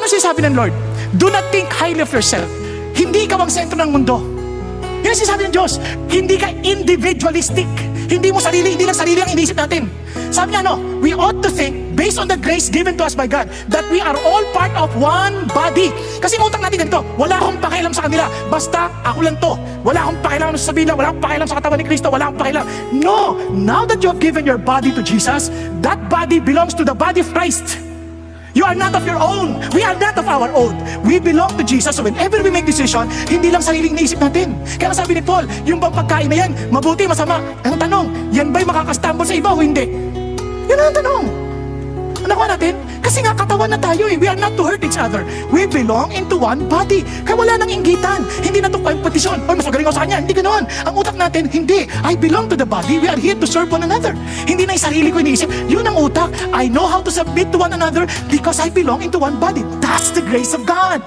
Ano sinasabi ng Lord? Do not think highly of yourself. Hindi ka ang sentro ng mundo. Yan ang sinasabi ng Diyos. Hindi ka individualistic. Hindi lang sarili ang iniisip natin. Sabi niya, we ought to think based on the grace given to us by God that we are all part of one body. Kasi yung utak natin ganito, wala akong pakialam sa kanila. Basta ako lang to. Wala akong pakialam sa sabihin, wala akong pakialam sa katawan ni Kristo, wala akong pakialam. No! Now that you have given your body to Jesus, that body belongs to the body of Christ. You are not of your own. We are not of our own. We belong to Jesus. So whenever we make decision, hindi lang sariling naisip natin. Kaya sabi ni Paul, yung bang pagkain na yan, mabuti, masama. Ang tanong, yan ba'y makakastambol sa iba o hindi? Yan ang tanong. Ano nakuha natin? Kasi nga katawan na tayo eh. We are not to hurt each other. We belong into one body. Kaya wala nang inggitan. Hindi na ito kompetisyon. Oy, mas magaling ako sa kanya. Hindi ganoon. Ang utak natin, hindi. I belong to the body. We are here to serve one another. Hindi na yung sarili ko iniisip. Yun ang utak. I know how to submit to one another because I belong into one body. That's the grace of God.